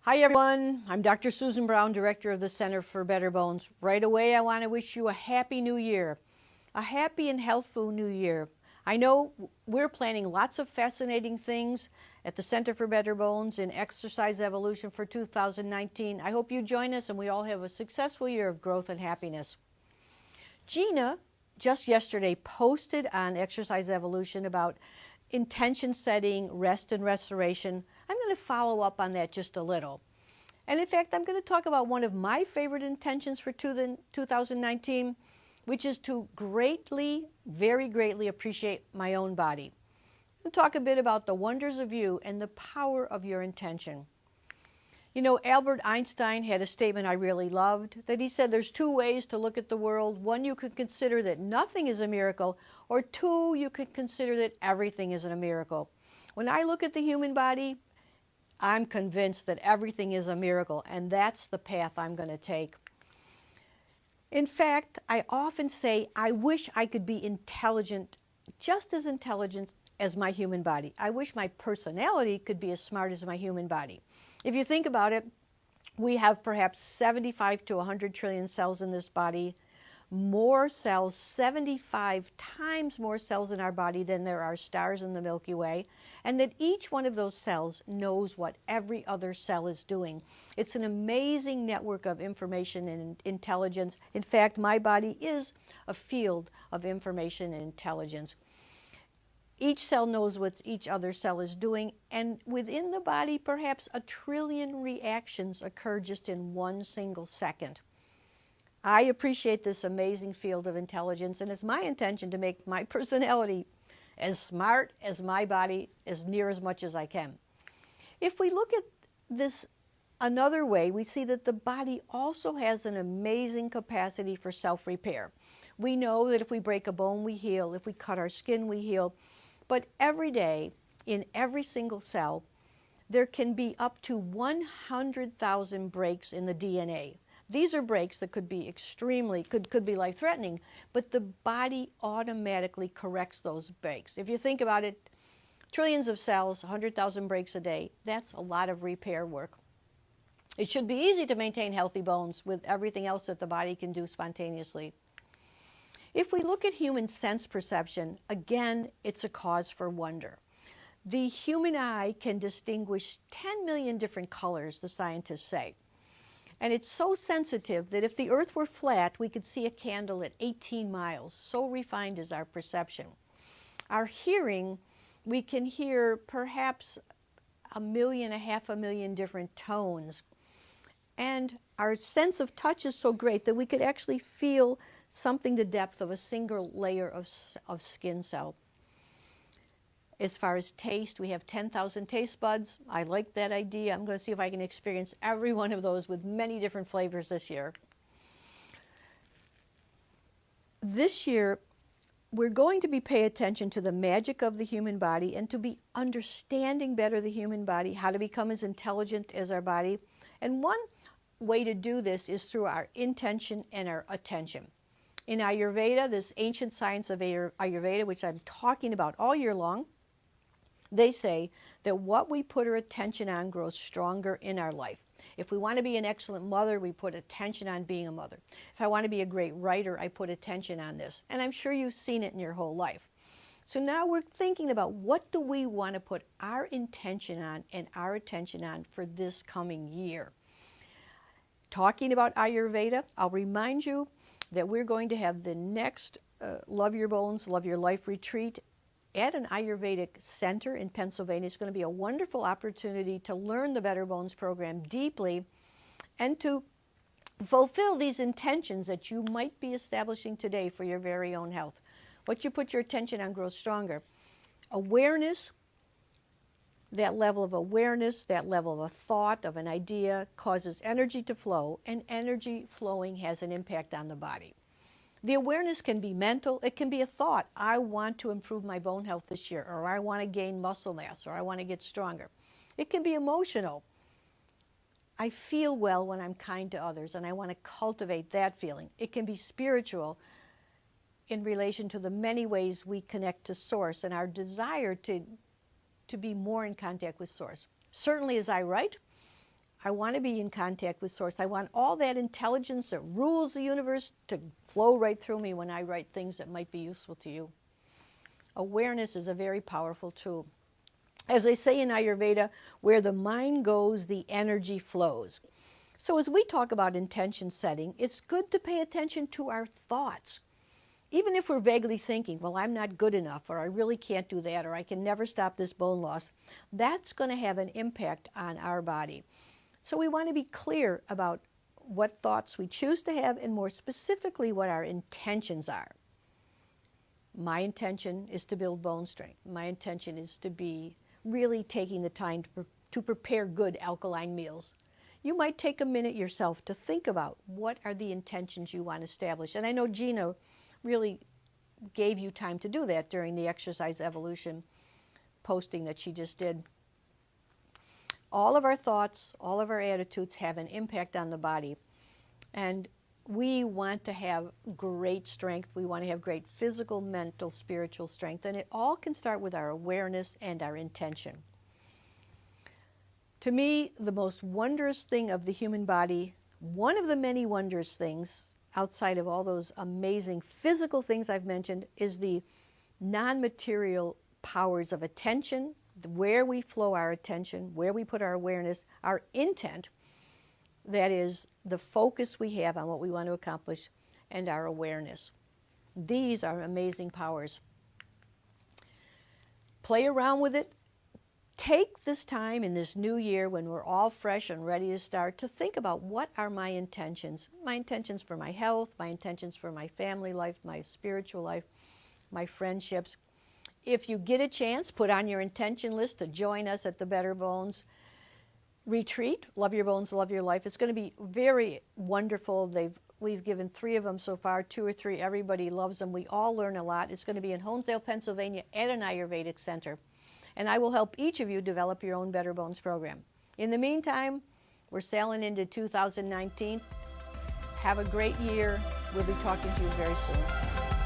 Hi everyone, I'm Dr. Susan Brown, Director of the Center for Better Bones. Right away I want to wish you a happy new year, a happy and healthful new year. I know we're planning lots of fascinating things at the Center for Better Bones in Exercise Evolution for 2019. I hope you join us and we all have a successful year of growth and happiness. Jeana just yesterday posted on Exercise Evolution about intention setting, rest and restoration. I'm going to follow up on that just a little. And in fact, I'm going to talk about one of my favorite intentions for 2019, which is to very greatly appreciate my own body. And talk a bit about the wonders of you and the power of your intention. You know, Albert Einstein had a statement I really loved, that he said there's two ways to look at the world. One, you could consider that nothing is a miracle, or two, you could consider that everything is a miracle. When I look at the human body, I'm convinced that everything is a miracle, and that's the path I'm going to take. In fact, I often say, I wish I could be intelligent, just as intelligent as my human body. I wish my personality could be as smart as my human body. If you think about it, we have perhaps 75 to 100 trillion cells in this body, more cells, 75 times more cells in our body than there are stars in the Milky Way, and that each one of those cells knows what every other cell is doing. It's an amazing network of information and intelligence. In fact, my body is a field of information and intelligence. Each cell knows what each other cell is doing, and within the body, perhaps 1 trillion reactions occur just in one single second. I appreciate this amazing field of intelligence, and it's my intention to make my personality as smart as my body, as near as much as I can. If we look at this another way, we see that the body also has an amazing capacity for self-repair. We know that if we break a bone, we heal. If we cut our skin, we heal. But every day, in every single cell, there can be up to 100,000 breaks in the DNA. These are breaks that could be could be life-threatening, but the body automatically corrects those breaks. If you think about it, trillions of cells, 100,000 breaks a day, that's a lot of repair work. It should be easy to maintain healthy bones with everything else that the body can do spontaneously. If we look at human sense perception, again, it's a cause for wonder. The human eye can distinguish 10 million different colors, the scientists say. And it's so sensitive that if the earth were flat, we could see a candle at 18 miles. So refined is our perception. Our hearing, we can hear perhaps 1 million, 500,000 different tones. And our sense of touch is so great that we could actually feel something the depth of a single layer of skin cell. As far as taste, we have 10,000 taste buds. I like that idea. I'm going to see if I can experience every one of those with many different flavors this year. This year, we're going to be paying attention to the magic of the human body and to be understanding better the human body, how to become as intelligent as our body. And one way to do this is through our intention and our attention. In Ayurveda, this ancient science of Ayurveda, which I'm talking about all year long, they say that what we put our attention on grows stronger in our life. If we want to be an excellent mother, we put attention on being a mother. If I want to be a great writer, I put attention on this. And I'm sure you've seen it in your whole life. So now we're thinking about what do we want to put our intention on and our attention on for this coming year. Talking about Ayurveda, I'll remind you that we're going to have the next Love Your Bones, Love Your Life retreat at an Ayurvedic center in Pennsylvania. It's going to be a wonderful opportunity to learn the Better Bones program deeply and to fulfill these intentions that you might be establishing today for your very own health. What you put your attention on grows stronger. Awareness, that level of awareness, that level of a thought, of an idea, causes energy to flow, and energy flowing has an impact on the body. The awareness can be mental. It can be a thought. I want to improve my bone health this year, or I want to gain muscle mass, or I want to get stronger. It can be emotional. I feel well when I'm kind to others, and I want to cultivate that feeling. It can be spiritual in relation to the many ways we connect to Source and our desire to be more in contact with Source. Certainly as I write, I want to be in contact with Source. I want all that intelligence that rules the universe to flow right through me when I write things that might be useful to you. Awareness is a very powerful tool. As they say in Ayurveda, where the mind goes, the energy flows. So as we talk about intention setting, it's good to pay attention to our thoughts. Even if we're vaguely thinking, well, I'm not good enough, or I really can't do that, or I can never stop this bone loss, that's going to have an impact on our body. So we want to be clear about what thoughts we choose to have, and more specifically, what our intentions are. My intention is to build bone strength. My intention is to be really taking the time to prepare good alkaline meals. You might take a minute yourself to think about what are the intentions you want to establish. And I know Jeana really gave you time to do that during the Exercise Evolution posting that she just did. All of our thoughts, all of our attitudes have an impact on the body. And we want to have great strength. We want to have great physical, mental, spiritual strength. And it all can start with our awareness and our intention. To me, the most wondrous thing of the human body, one of the many wondrous things outside of all those amazing physical things I've mentioned, is the non-material powers of attention, where we flow our attention, where we put our awareness, our intent, that is the focus we have on what we want to accomplish, and our awareness. These are amazing powers. Play around with it. Take this time in this new year when we're all fresh and ready to start to think about what are my intentions. My intentions for my health, my intentions for my family life, my spiritual life, my friendships. If you get a chance, put on your intention list to join us at the Better Bones retreat, Love Your Bones, Love Your Life. It's going to be very wonderful. We've given 3 of them so far, 2 or 3. Everybody loves them. We all learn a lot. It's going to be in Honesdale, Pennsylvania at an Ayurvedic center. And I will help each of you develop your own Better Bones program. In the meantime, we're sailing into 2019. Have a great year. We'll be talking to you very soon.